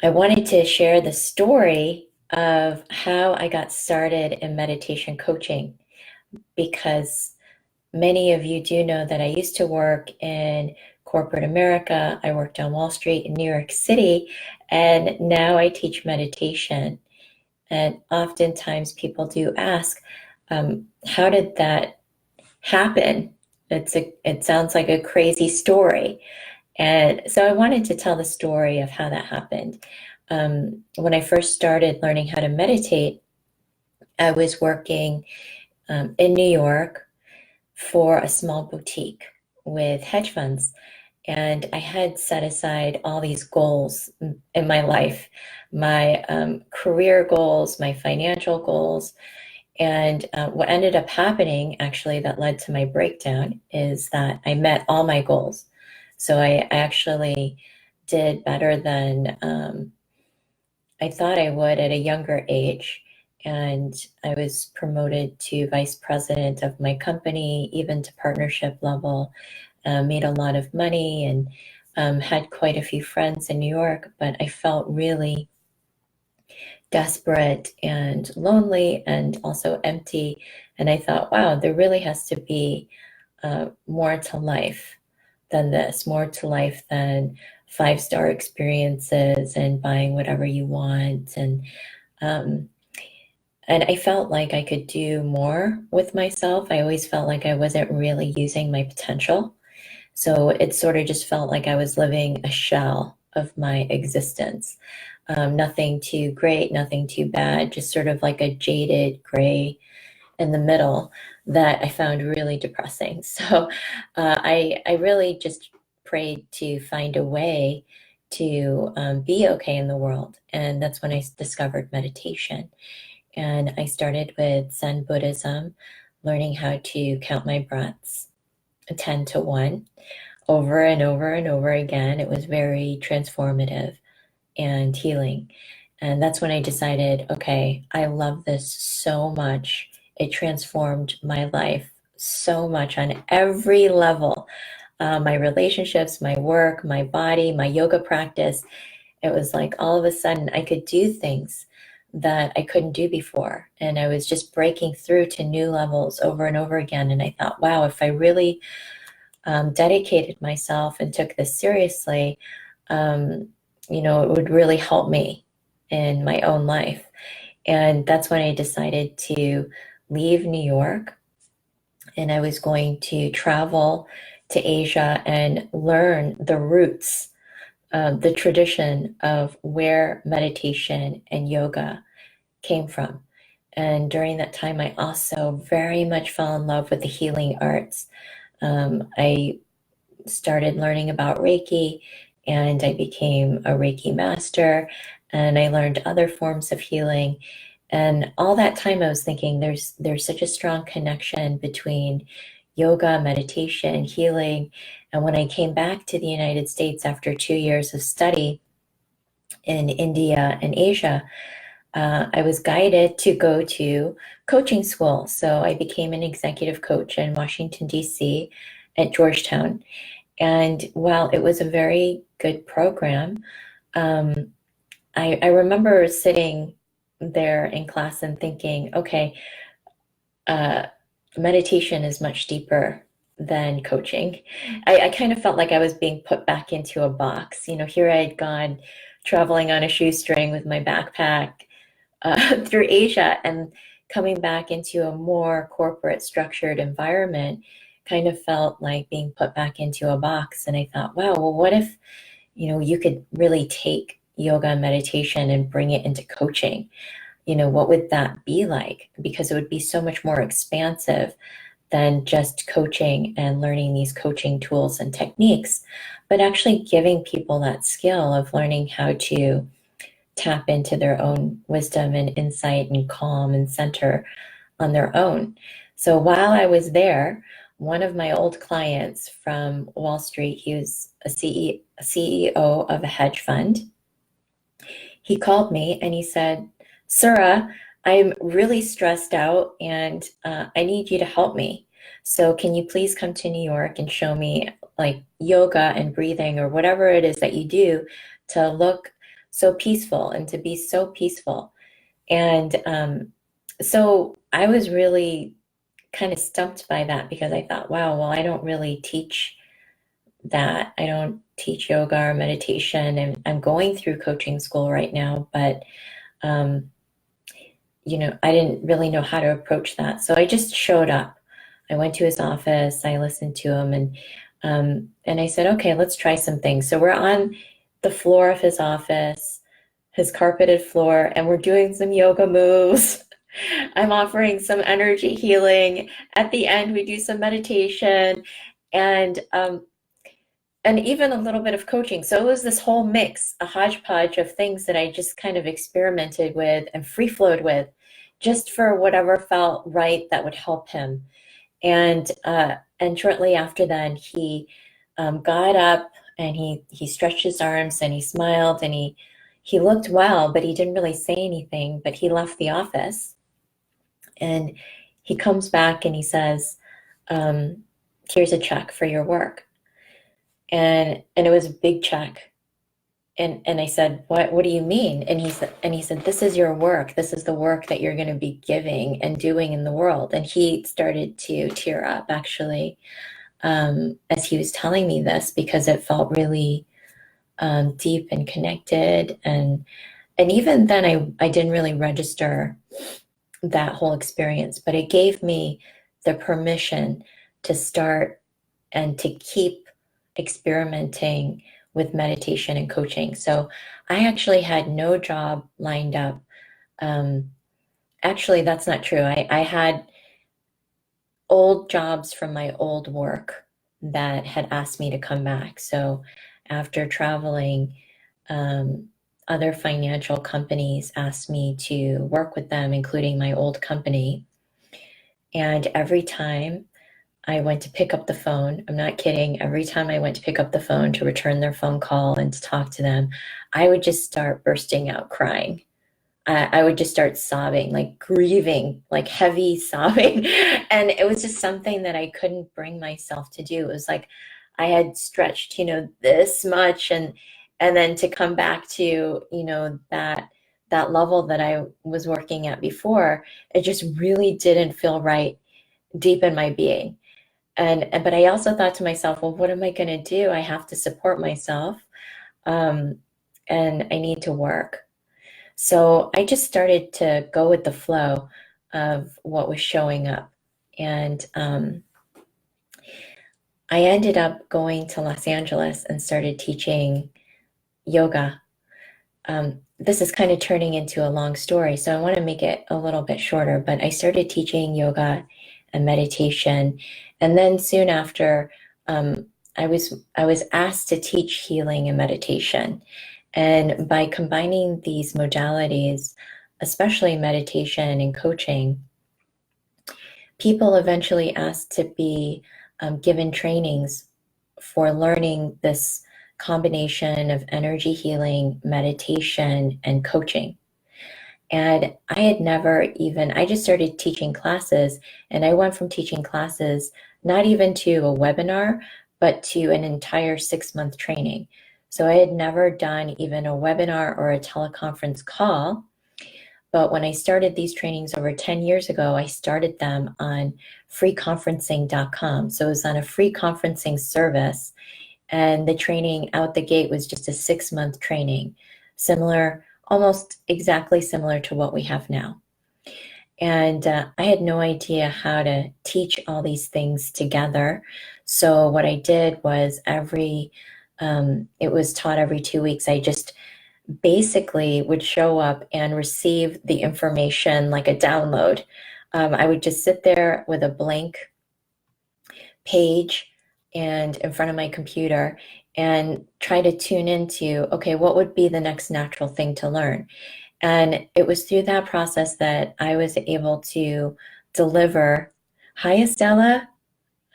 I wanted to share the story of how I got started in meditation coaching because many of you do know that I used to work in corporate America. I worked on Wall Street in New York City, and now I teach meditation. And oftentimes people do ask, how did that happen? It sounds like a crazy story. And so I wanted to tell the story of how that happened. When I first started learning how to meditate, I was working in New York for a small boutique with hedge funds. And I had set aside all these goals in my life, my career goals, my financial goals. And what ended up happening, actually, that led to my breakdown, is that I met all my goals. So I actually did better than I thought I would at a younger age. And I was promoted to vice president of my company, even to partnership level, made a lot of money and had quite a few friends in New York. But I felt really desperate and lonely and also empty. And I thought, wow, there really has to be more to life than this, more to life than five-star experiences and buying whatever you want. Um, and I felt like I could do more with myself. I always felt like I wasn't really using my potential. So it sort of just felt like I was living a shell of my existence. Nothing too great, nothing too bad, just sort of like a jaded gray in the middle that I found really depressing. So I really just prayed to find a way to be okay in the world. And that's when I discovered meditation. And I started with Zen Buddhism, learning how to count my breaths 10 to 1 over and over and over again. It was very transformative and healing. And that's when I decided, okay, I love this so much. It transformed my life so much on every level. My relationships, my work, my body, my yoga practice. It was like all of a sudden I could do things that I couldn't do before. And I was just breaking through to new levels over and over again. And I thought, wow, if I really dedicated myself and took this seriously, um, it would really help me in my own life. And that's when I decided to leave New York and I was going to travel to Asia and learn the roots, the tradition of where meditation and yoga came from. And during that time, I also very much fell in love with the healing arts. I started learning about Reiki and I became a Reiki master and I learned other forms of healing. And all that time I was thinking there's such a strong connection between yoga, meditation, healing. And when I came back to the United States after 2 years of study in India and Asia, I was guided to go to coaching school. So I became an executive coach in Washington, D.C. at Georgetown. And while it was a very good program, um, I remember sitting there in class and thinking, okay, uh, meditation is much deeper than coaching. I kind of felt like I was being put back into a box. Here I had gone traveling on a shoestring with my backpack through Asia and coming back into a more corporate structured environment kind of felt like being put back into a box. And I thought, wow, well, what if, you could really take yoga and meditation and bring it into coaching? What would that be like? Because it would be so much more expansive than just coaching and learning these coaching tools and techniques, but actually giving people that skill of learning how to tap into their own wisdom and insight and calm and center on their own. So while I was there, one of my old clients from Wall Street, he was a CEO of a hedge fund. He called me and he said, Sura, I'm really stressed out and I need you to help me. So can you please come to New York and show me like yoga and breathing or whatever it is that you do to look so peaceful and to be so peaceful. And so I was really kind of stumped by that because I thought, wow, well, I don't really teach that. I don't teach yoga or meditation, and I'm going through coaching school right now, but um, I didn't really know how to approach that. So I just showed up. I went to his office, I listened to him, and I said, okay, let's try some things. So we're on the floor of his office, his carpeted floor, and we're doing some yoga moves. I'm offering some energy healing. At the end, we do some meditation and even a little bit of coaching. So it was this whole mix, a hodgepodge of things that I just kind of experimented with and free flowed with, just for whatever felt right that would help him. And shortly after then, he got up and he stretched his arms and he smiled and he looked well, but he didn't really say anything. But he left the office and he comes back and he says, "Here's a check for your work." And it was a big check. And I said, what do you mean? And he said, this is your work. This is the work that you're going to be giving and doing in the world. And he started to tear up actually, as he was telling me this, because it felt really deep and connected. And even then I didn't really register that whole experience, but it gave me the permission to start and to keep experimenting with meditation and coaching. So I actually had no job lined up. Actually, that's not true. I had old jobs from my old work that had asked me to come back. So after traveling, other financial companies asked me to work with them, including my old company. And every time I went to pick up the phone, I'm not kidding, every time I went to pick up the phone to return their phone call and to talk to them, I would just start bursting out crying. I would just start sobbing, like grieving, like heavy sobbing. And it was just something that I couldn't bring myself to do. It was like I had stretched, this much and then to come back to, that level that I was working at before, it just really didn't feel right deep in my being. But I also thought to myself, well, what am I going to do? I have to support myself, um, and I need to work. So I just started to go with the flow of what was showing up. And I ended up going to Los Angeles and started teaching yoga. This is kind of turning into a long story, so I want to make it a little bit shorter, but I started teaching yoga and meditation. And then soon after, I was asked to teach healing and meditation. And by combining these modalities, especially meditation and coaching, people eventually asked to be given trainings for learning this combination of energy healing, meditation, and coaching. And I had never even, I just started teaching classes, and I went from teaching classes not even to a webinar, but to an entire 6-month training. So I had never done even a webinar or a teleconference call. But when I started these trainings over 10 years ago, I started them on freeconferencing.com. So it was on a free conferencing service. And the training out the gate was just a 6-month training, similar, almost exactly similar to what we have now. And I had no idea how to teach all these things together. So what I did was it was taught every 2 weeks. I just basically would show up and receive the information like a download. I would just sit there with a blank page and in front of my computer and try to tune into, okay, what would be the next natural thing to learn? And it was through that process that I was able to deliver. Hi, Estella.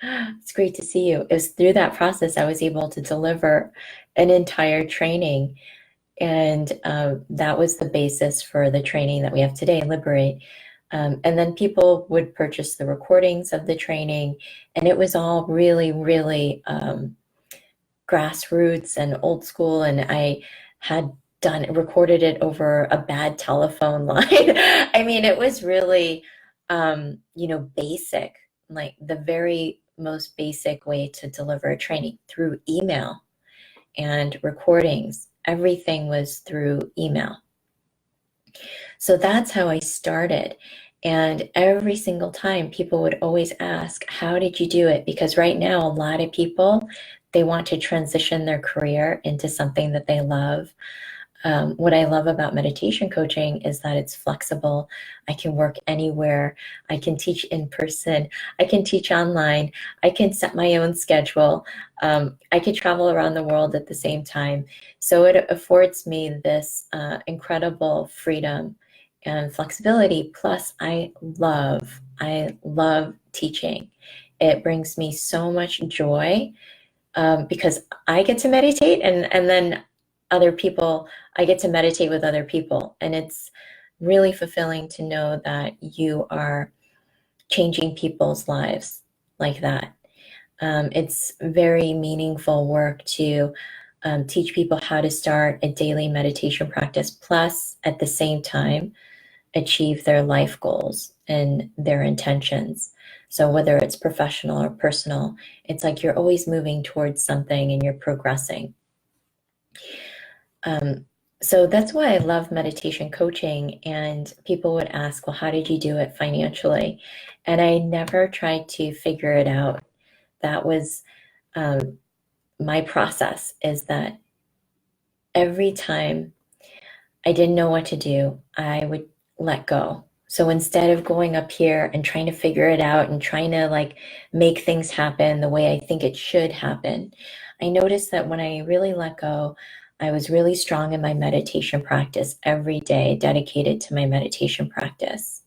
It's great to see you. It was through that process I was able to deliver an entire training. And that was the basis for the training that we have today, Liberate. And then people would purchase the recordings of the training, and it was all really, really grassroots and old school. And I had recorded it over a bad telephone line. I mean, it was really, basic, like the very most basic way to deliver a training through email and recordings. Everything was through email. So that's how I started. And every single time people would always ask, how did you do it? Because right now, a lot of people, they want to transition their career into something that they love. What I love about meditation coaching is that it's flexible. I can work anywhere. I can teach in person. I can teach online. I can set my own schedule. I can travel around the world at the same time. So it affords me this incredible freedom and flexibility. Plus, I love teaching. It brings me so much joy because I get to meditate, and then other people, I get to meditate with other people. And it's really fulfilling to know that you are changing people's lives like that. It's very meaningful work to teach people how to start a daily meditation practice, plus at the same time, achieve their life goals and their intentions. So whether it's professional or personal, it's like you're always moving towards something and you're progressing. Um, so that's why I love meditation coaching. And people would ask, well, how did you do it financially? And I never tried to figure it out. That was um, my process, is that every time I didn't know what to do, I would let go. So instead of going up here and trying to figure it out and trying to like make things happen the way I think it should happen, I noticed that when I really let go, I was really strong in my meditation practice every day, dedicated to my meditation practice.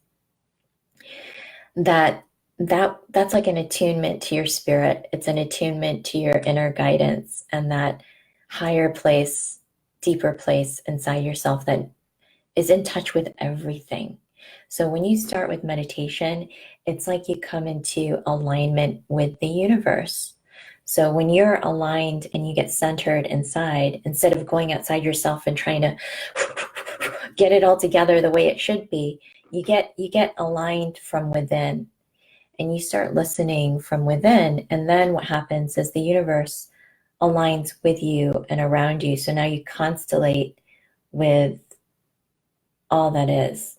That's like an attunement to your spirit. It's an attunement to your inner guidance and that higher place, deeper place inside yourself that is in touch with everything. So when you start with meditation, it's like you come into alignment with the universe. So when you're aligned and you get centered inside, instead of going outside yourself and trying to get it all together the way it should be, you get aligned from within and you start listening from within. And then what happens is the universe aligns with you and around you. So now you constellate with all that is.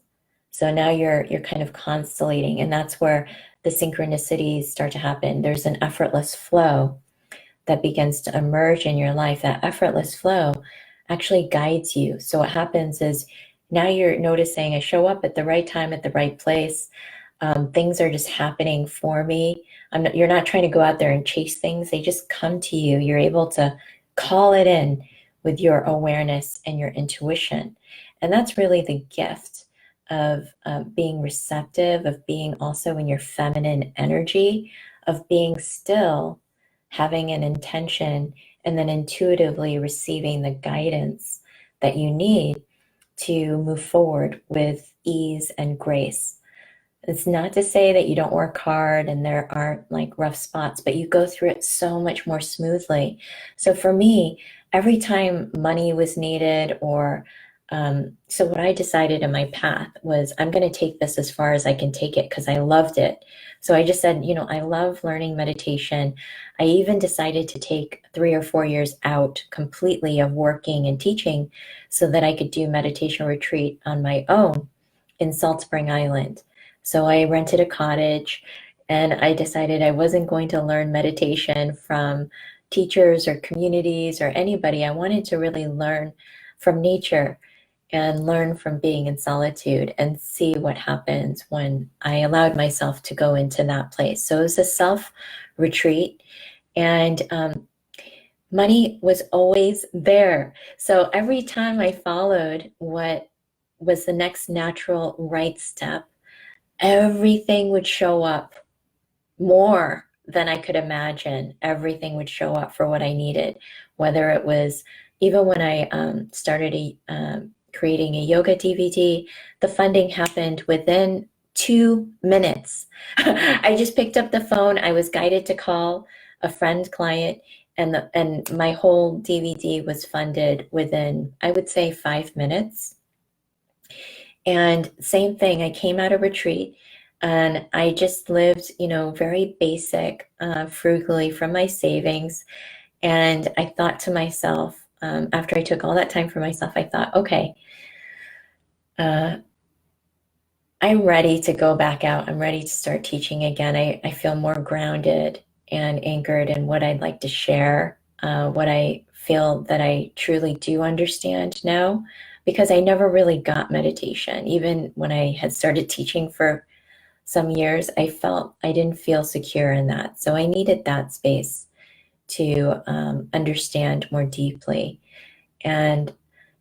So now you're kind of constellating, and that's where the synchronicities start to happen. There's an effortless flow that begins to emerge in your life. That effortless flow actually guides you. So what happens is now you're noticing I show up at the right time at the right place. Things are just happening for me. You're not trying to go out there and chase things. They just come to you. You're able to call it in with your awareness and your intuition. And that's really the gift of being receptive, of being also in your feminine energy, of being still, having an intention, and then intuitively receiving the guidance that you need to move forward with ease and grace. It's not to say that you don't work hard and there aren't like rough spots, but you go through it so much more smoothly. So for me, every time money was needed, or so what I decided in my path was I'm going to take this as far as I can take it because I loved it. So I just said, I love learning meditation. I even decided to take 3 or 4 years out completely of working and teaching so that I could do meditation retreat on my own in Salt Spring Island. So I rented a cottage and I decided I wasn't going to learn meditation from teachers or communities or anybody. I wanted to really learn from nature and learn from being in solitude and see what happens when I allowed myself to go into that place. So it was a self retreat, and money was always there. So every time I followed what was the next natural right step, everything would show up more than I could imagine. Everything would show up for what I needed, whether it was even when I started creating a yoga DVD, the funding happened within 2 minutes. I just picked up the phone. I was guided to call a friend client, and my whole DVD was funded within, I would say, 5 minutes. And same thing, I came out of retreat and I just lived, very basic, frugally from my savings. And I thought to myself, after I took all that time for myself, I thought, okay, uh, I'm ready to go back out. I'm ready to start teaching again. I feel more grounded and anchored in what I'd like to share, what I feel that I truly do understand now, because I never really got meditation. Even when I had started teaching for some years, I felt I didn't feel secure in that. So I needed that space to understand more deeply. And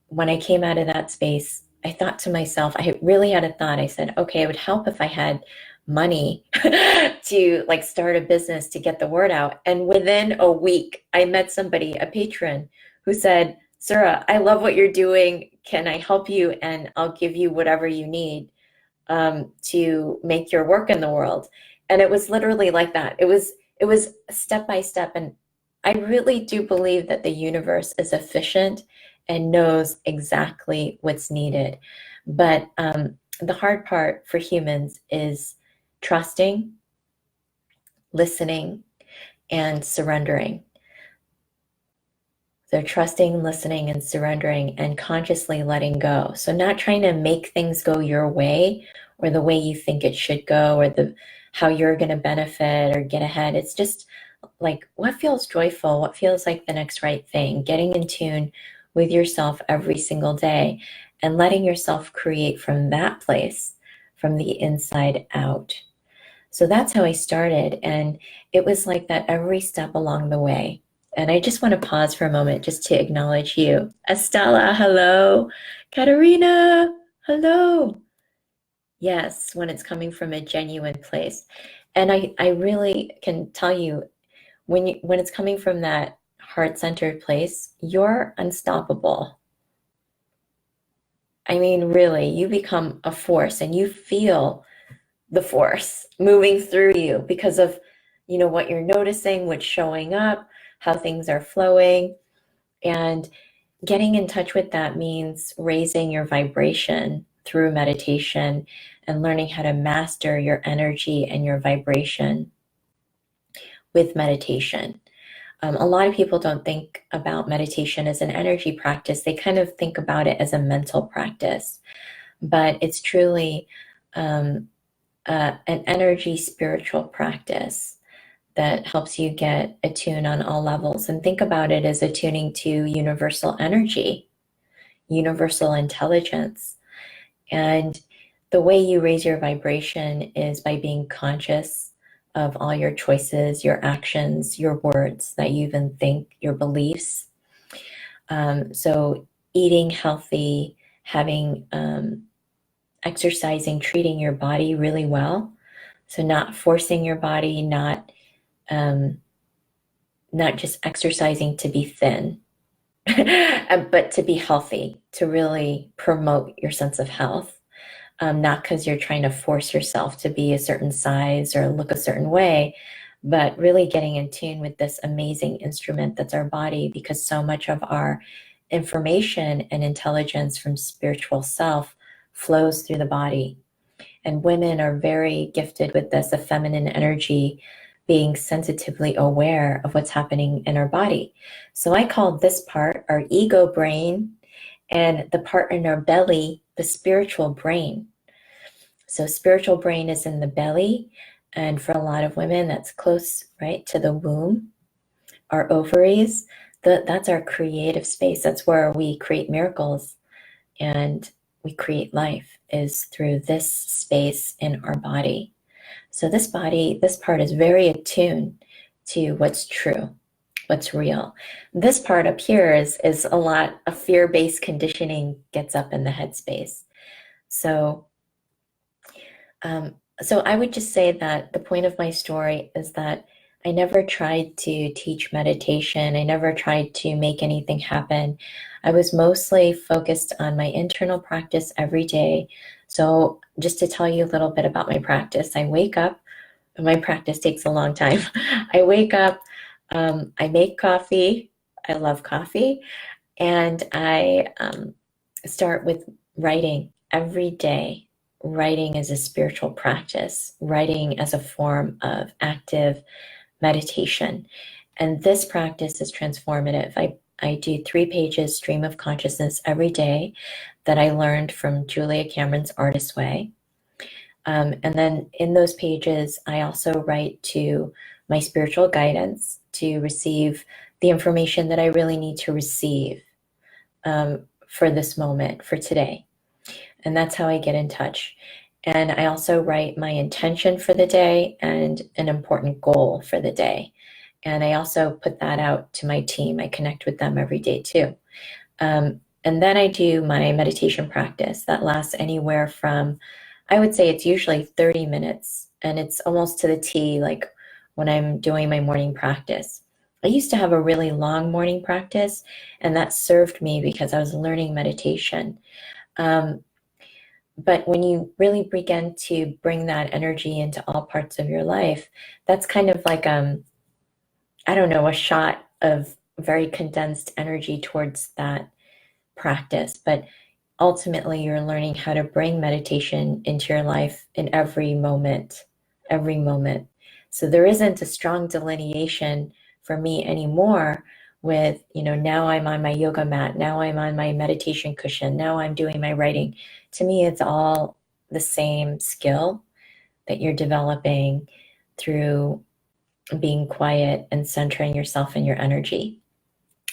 when I came out of that space, I thought to myself, I really had a thought. I said, okay, it would help if I had money to like start a business to get the word out. And within a week, I met somebody, a patron, who said, Sarah, I love what you're doing. Can I help you? And I'll give you whatever you need to make your work in the world. And it was literally like that. It was step by step. And I really do believe that the universe is efficient and knows exactly what's needed. But the hard part for humans is trusting, listening, and surrendering. So trusting, listening, and surrendering, and consciously letting go. So not trying to make things go your way or the way you think it should go, or the how you're going to benefit or get ahead. It's just like what feels joyful, what feels like the next right thing, getting in tune with yourself every single day and letting yourself create from that place, from the inside out. So that's how I started. And it was like that every step along the way. And I just want to pause for a moment just to acknowledge you. Estella, hello. Katerina, hello. Yes, when it's coming from a genuine place. And I really can tell you when it's coming from that heart-centered place, you're unstoppable. I mean, really, you become a force and you feel the force moving through you because of, what you're noticing, what's showing up, how things are flowing. And getting in touch with that means raising your vibration through meditation and learning how to master your energy and your vibration with meditation. A lot of people don't think about meditation as an energy practice. They kind of think about it as a mental practice, but it's truly an energy spiritual practice that helps you get attuned on all levels. And think about it as attuning to universal energy, universal intelligence. And the way you raise your vibration is by being conscious of all your choices, your actions, your words that you even think, your beliefs. So eating healthy, having exercising, treating your body really well. So not forcing your body, not just exercising to be thin, but to be healthy, to really promote your sense of health. Not because you're trying to force yourself to be a certain size or look a certain way, but really getting in tune with this amazing instrument that's our body, because so much of our information and intelligence from spiritual self flows through the body. And women are very gifted with this, a feminine energy, being sensitively aware of what's happening in our body. So I call this part our ego brain, and the part in our belly, the spiritual brain. So spiritual brain is in the belly, and for a lot of women, that's close, right, to the womb, our ovaries. That's our creative space. That's where we create miracles and we create life, is through this space in our body. So this part is very attuned to what's true, what's real. This part up here is a lot of fear-based conditioning gets up in the headspace. So I would just say that the point of my story is that I never tried to teach meditation. I never tried to make anything happen. I was mostly focused on my internal practice every day. So just to tell you a little bit about my practice, I wake up, my practice takes a long time. I wake up, I make coffee. I love coffee. And I start with writing every day. Writing is a spiritual practice, writing as a form of active meditation. And this practice is transformative. I do 3 pages stream of consciousness every day that I learned from Julia Cameron's Artist Way. And then in those pages, I also write to my spiritual guidance to receive the information that I really need to receive for this moment, for today. And that's how I get in touch. And I also write my intention for the day and an important goal for the day. And I also put that out to my team. I connect with them every day too. And then I do my meditation practice that lasts anywhere from, I would say it's usually 30 minutes, and it's almost to the T, like when I'm doing my morning practice. I used to have a really long morning practice, and that served me because I was learning meditation. But when you really begin to bring that energy into all parts of your life, that's kind of like, I don't know, a shot of very condensed energy towards that practice. But ultimately, you're learning how to bring meditation into your life in every moment, every moment. So there isn't a strong delineation for me anymore with, now I'm on my yoga mat, now I'm on my meditation cushion, now I'm doing my writing. To me, it's all the same skill that you're developing through being quiet and centering yourself and your energy.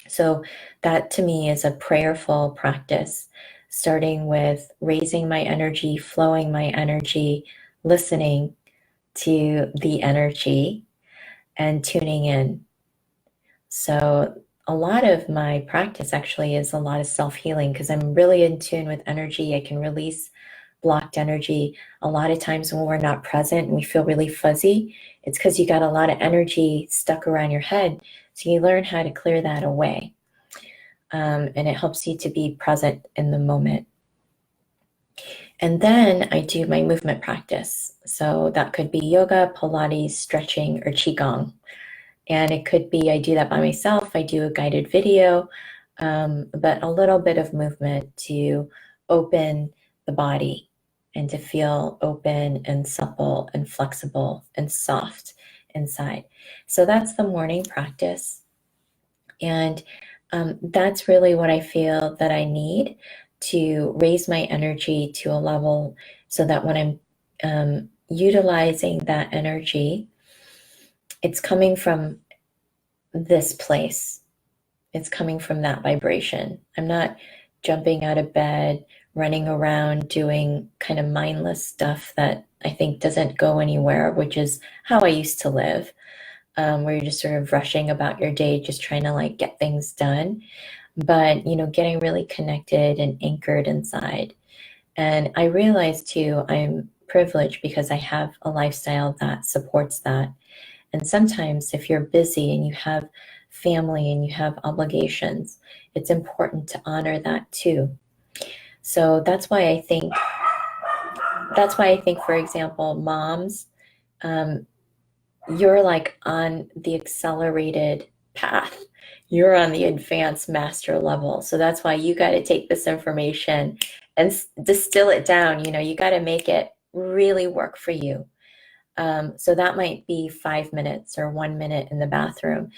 So that to me is a prayerful practice, starting with raising my energy, flowing my energy, listening to the energy, and tuning in. So a lot of my practice actually is a lot of self-healing because I'm really in tune with energy. I can release blocked energy. A lot of times when we're not present and we feel really fuzzy, it's because you got a lot of energy stuck around your head. So you learn how to clear that away. And it helps you to be present in the moment. And then I do my movement practice. So that could be yoga, Pilates, stretching, or Qigong. And it could be I do that by myself. I do a guided video, but a little bit of movement to open the body and to feel open and supple and flexible and soft inside. So that's the morning practice. And that's really what I feel that I need to raise my energy to a level so that when I'm utilizing that energy, it's coming from this place. It's coming from that vibration. I'm not jumping out of bed, running around doing kind of mindless stuff that I think doesn't go anywhere, which is how I used to live. Where you're just sort of rushing about your day, just trying to like get things done, but getting really connected and anchored inside. And I realize too, I'm privileged because I have a lifestyle that supports that. And sometimes if you're busy and you have family and you have obligations, it's important to honor that too. So that's why I think, for example, moms, you're like on the accelerated path. You're on the advanced master level. So that's why you got to take this information and distill it down. You got to make it really work for you. So that might be 5 minutes or 1 minute in the bathroom.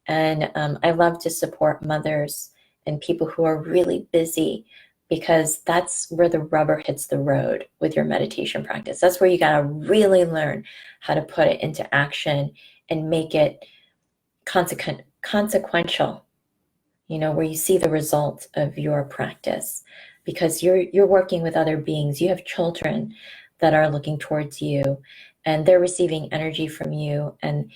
And I love to support mothers and people who are really busy because that's where the rubber hits the road with your meditation practice. That's where you got to really learn how to put it into action and make it consequential, where you see the result of your practice because you're working with other beings. You have children that are looking towards you and they're receiving energy from you, and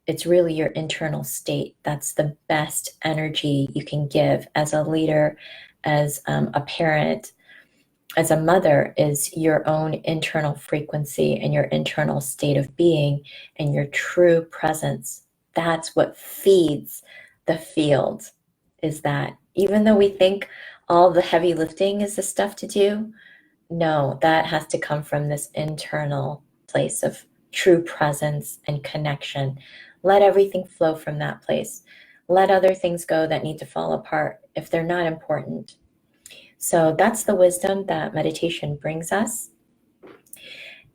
it's really your internal state. That's the best energy you can give as a leader, as a parent, as a mother, is your own internal frequency and your internal state of being and your true presence. That's what feeds the field, is that. Even though we think all the heavy lifting is the stuff to do, no, that has to come from this internal place of true presence and connection, Let everything flow from that place. Let other things go that need to fall apart if they're not important. So that's the wisdom that meditation brings us.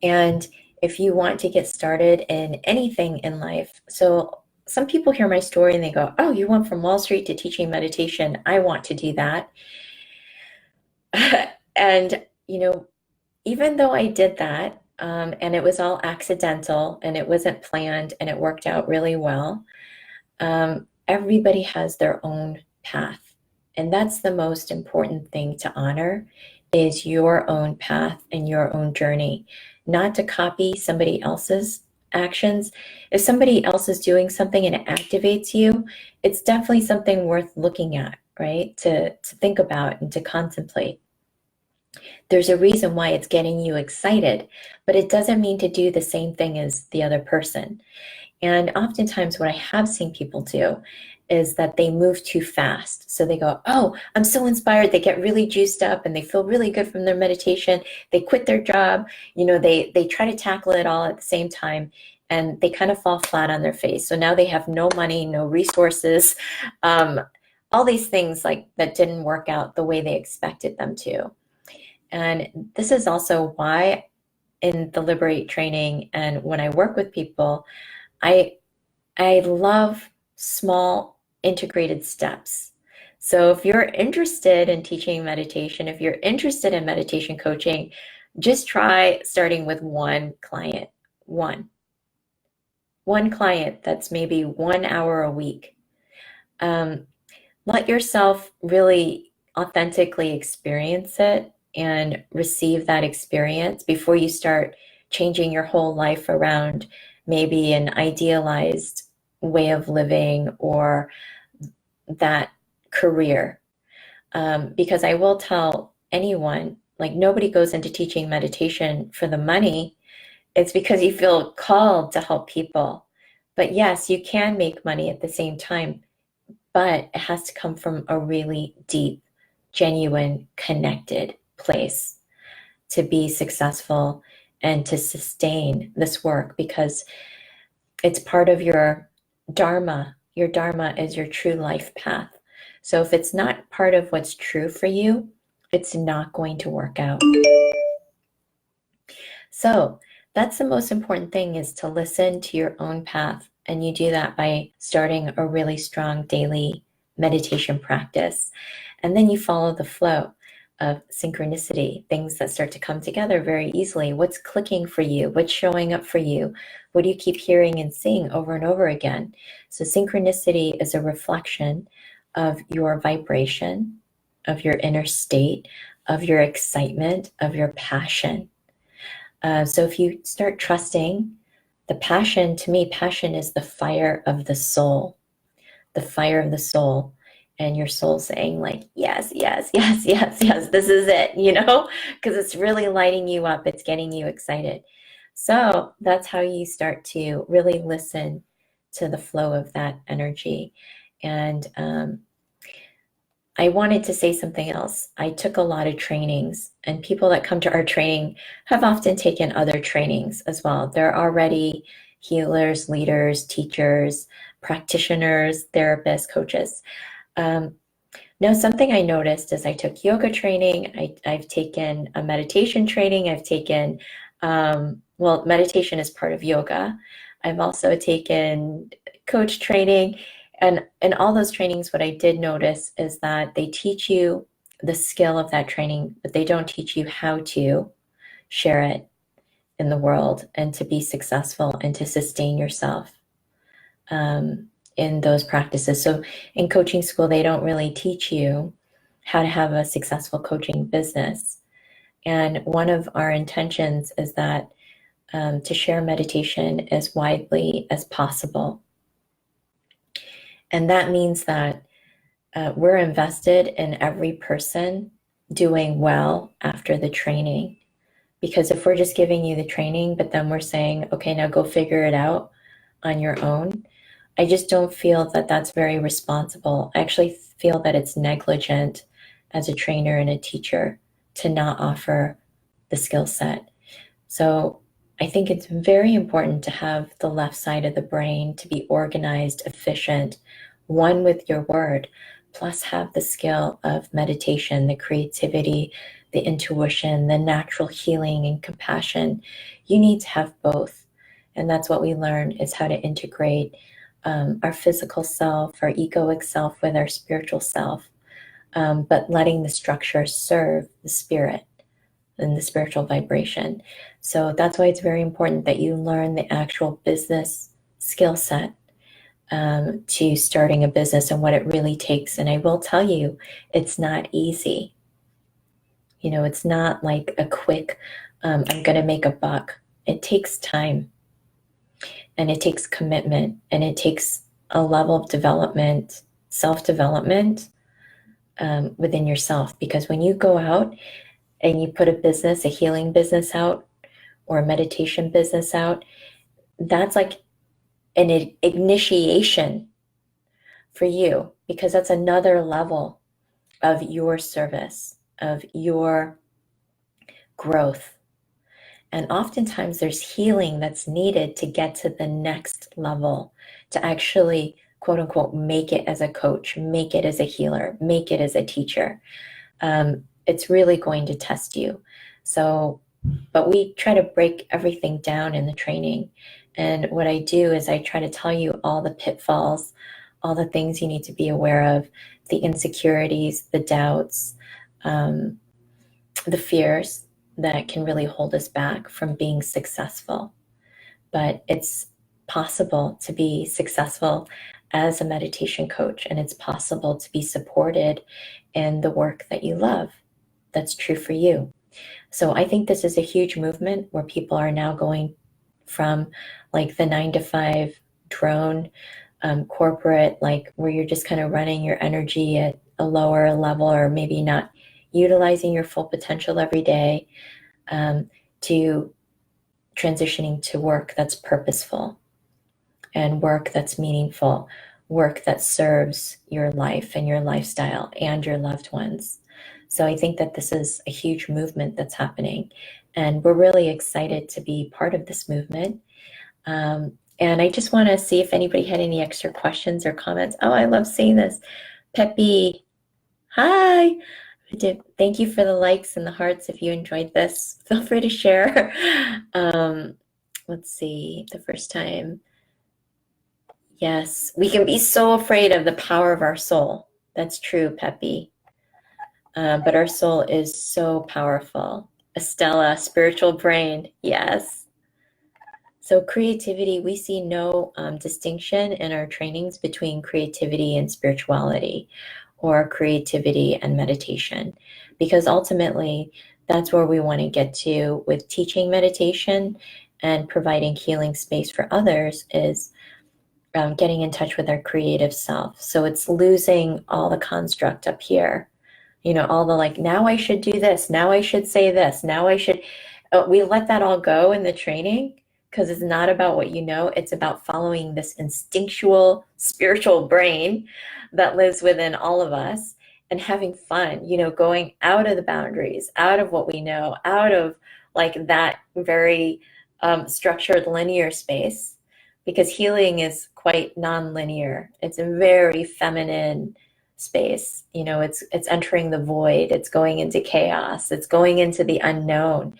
And if you want to get started in anything in life, so some people hear my story and they go, oh, you went from Wall Street to teaching meditation. I want to do that. And, even though I did that, and it was all accidental and it wasn't planned and it worked out really well, everybody has their own path. And that's the most important thing to honor, is your own path and your own journey, not to copy somebody else's actions. If somebody else is doing something and it activates you, it's definitely something worth looking at, right? To think about and to contemplate. There's a reason why it's getting you excited, but it doesn't mean to do the same thing as the other person. And oftentimes what I have seen people do is that they move too fast. So they go, oh, I'm so inspired. They get really juiced up and they feel really good from their meditation. They quit their job. They try to tackle it all at the same time, and they kind of fall flat on their face. So now they have no money, no resources, all these things like that didn't work out the way they expected them to. And this is also why in the Liberate training and when I work with people, I love small integrated steps. So if you're interested in teaching meditation, if you're interested in meditation coaching, just try starting with one client, one client that's maybe 1 hour a week. Let yourself really authentically experience it and receive that experience before you start changing your whole life around maybe an idealized way of living or that career. Because I will tell anyone, like, nobody goes into teaching meditation for the money. It's because you feel called to help people. But yes, you can make money at the same time, but it has to come from a really deep, genuine, connected place to be successful and to sustain this work, because it's part of your dharma. Your dharma is your true life path. So if it's not part of what's true for you, it's not going to work out. So that's the most important thing, is to listen to your own path. And you do that by starting a really strong daily meditation practice. And then you follow the flow of synchronicity, things that start to come together very easily. What's clicking for you? What's showing up for you? What do you keep hearing and seeing over and over again? So synchronicity is a reflection of your vibration, of your inner state, of your excitement, of your passion. So if you start trusting the passion, to me, passion is the fire of the soul, the fire of the soul. And your soul saying, like, yes, yes, yes, yes, yes, this is it, because it's really lighting you up. It's getting you excited. So that's how you start to really listen to the flow of that energy. And I wanted to say something else. I took a lot of trainings, and people that come to our training have often taken other trainings as well. They're already healers, leaders, teachers, practitioners, therapists, coaches. Now, something I noticed is I took yoga training, I've taken a meditation training, I've taken, meditation is part of yoga. I've also taken coach training, and in all those trainings, what I did notice is that they teach you the skill of that training, but they don't teach you how to share it in the world and to be successful and to sustain yourself. In those practices. So in coaching school, they don't really teach you how to have a successful coaching business. And one of our intentions is that to share meditation as widely as possible. And that means that we're invested in every person doing well after the training. Because if we're just giving you the training, but then we're saying, okay, now go figure it out on your own, I just don't feel that that's very responsible. I actually feel that it's negligent as a trainer and a teacher to not offer the skill set. So I think it's very important to have the left side of the brain to be organized, efficient, one with your word, plus have the skill of meditation, the creativity, the intuition, the natural healing and compassion. You need to have both. And that's what we learn is how to integrate our physical self, our egoic self with our spiritual self, but letting the structure serve the spirit and the spiritual vibration. So that's why it's very important that you learn the actual business skill set to starting a business and what it really takes. And I will tell you, it's not easy. You know, it's not like a quick, I'm going to make a buck. It takes time and it takes commitment and it takes a level of development, self development within yourself. Because when you go out and you put a business, a healing business out or a meditation business out, that's like an initiation for you because that's another level of your service, of your growth. And oftentimes there's healing that's needed to get to the next level, to actually, quote unquote, make it as a coach, make it as a healer, make it as a teacher. It's really going to test you. So, but we try to break everything down in the training. And what I do is I try to tell you all the pitfalls, all the things you need to be aware of, the insecurities, the doubts, the fears that can really hold us back from being successful. But it's possible to be successful as a meditation coach, and it's possible to be supported in the work that you love that's true for you. So I think this is a huge movement where people are now going from like the 9 to 5 drone corporate, like where you're just kind of running your energy at a lower level or maybe not utilizing your full potential every day, to transitioning to work that's purposeful and work that's meaningful, work that serves your life and your lifestyle and your loved ones. So I think that this is a huge movement that's happening, and we're really excited to be part of this movement. And I just want to see if anybody had any extra questions or comments. Oh, I love seeing this. Peppy, hi. Thank you for the likes and the hearts. If you enjoyed this, feel free to share. Let's see, the first time. Yes, we can be so afraid of the power of our soul. That's true, Peppy. But our soul is so powerful. Estella, spiritual brain, yes. So creativity, we see no distinction in our trainings between creativity and spirituality or creativity and meditation, because ultimately that's where we want to get to with teaching meditation and providing healing space for others is getting in touch with our creative self. So it's losing all the construct up here, you know, all the like, now I should do this, now I should say this, now I should, we let that all go in the training because it's not about what you know, it's about following this instinctual spiritual brain that lives within all of us and having fun, you know, going out of the boundaries, out of what we know, out of like that very structured linear space, because healing is quite non-linear. It's a very feminine space. You know, it's entering the void, it's going into chaos, it's going into the unknown.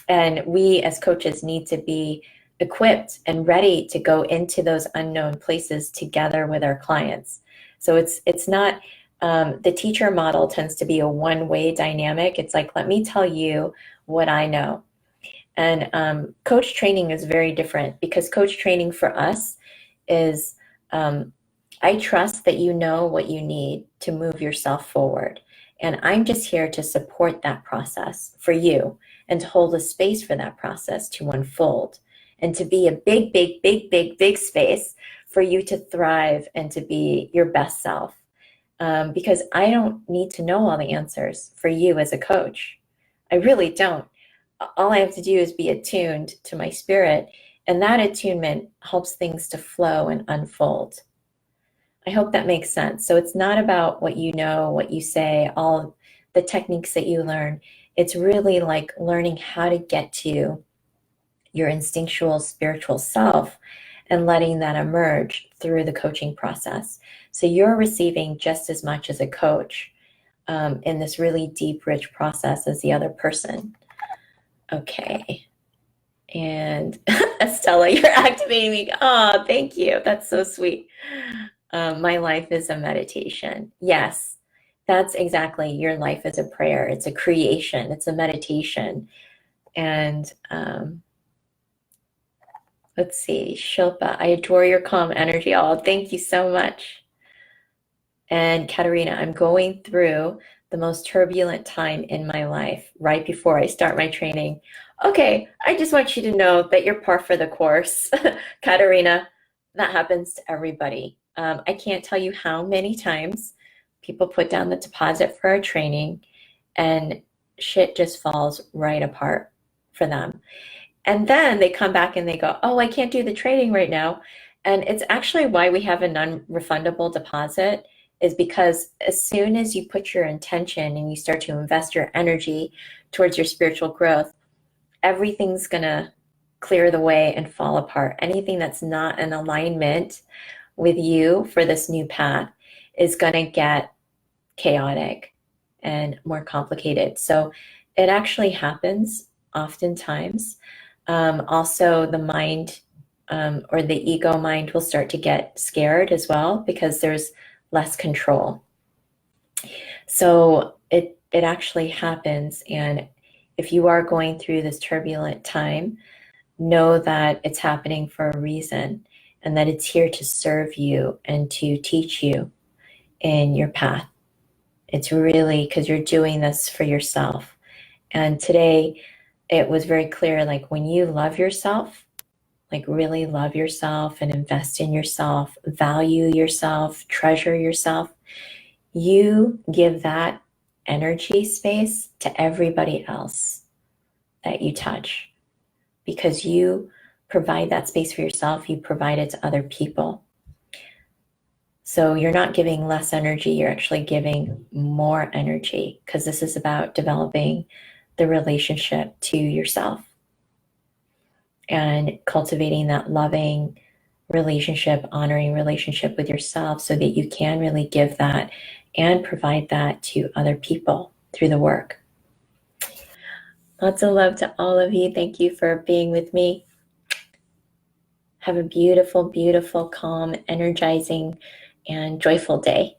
And we as coaches need to be equipped and ready to go into those unknown places together with our clients. So it's not, the teacher model tends to be a one-way dynamic. It's like, let me tell you what I know. And coach training is very different, because coach training for us is, I trust that you know what you need to move yourself forward. And I'm just here to support that process for you and to hold a space for that process to unfold and to be a big, big, big, big, big space for you to thrive and to be your best self. Because I don't need to know all the answers for you as a coach. I really don't. All I have to do is be attuned to my spirit, and that attunement helps things to flow and unfold. I hope that makes sense. So it's not about what you know, what you say, all the techniques that you learn. It's really like learning how to get to your instinctual spiritual self and letting that emerge through the coaching process. So you're receiving just as much as a coach in this really deep, rich process as the other person. Okay. And Estella, you're activating me. Oh, thank you. That's so sweet. My life is a meditation. Yes, that's exactly, your life is a prayer. It's a creation. It's a meditation. And let's see, Shilpa, I adore your calm energy. Oh, thank you so much. And Katerina, I'm going through the most turbulent time in my life right before I start my training. Okay, I just want you to know that you're par for the course. Katerina, that happens to everybody. I can't tell you how many times people put down the deposit for our training and shit just falls right apart for them. And then they come back and they go, oh, I can't do the training right now. And it's actually why we have a non-refundable deposit, is because as soon as you put your intention and you start to invest your energy towards your spiritual growth, everything's going to clear the way and fall apart. Anything that's not in alignment with you for this new path is going to get chaotic and more complicated. So it actually happens oftentimes. Also, the mind or the ego mind will start to get scared as well because there's less control. So it actually happens. And if you are going through this turbulent time, know that it's happening for a reason and that it's here to serve you and to teach you in your path. It's really because you're doing this for yourself. And today it was very clear, like when you love yourself, like really love yourself and invest in yourself, value yourself, treasure yourself, you give that energy space to everybody else that you touch, because you provide that space for yourself, you provide it to other people. So you're not giving less energy, you're actually giving more energy, because this is about developing the relationship to yourself and cultivating that loving relationship, honoring relationship with yourself so that you can really give that and provide that to other people through the work. Lots of love to all of you. Thank you for being with me. Have a beautiful, beautiful, calm, energizing, and joyful day.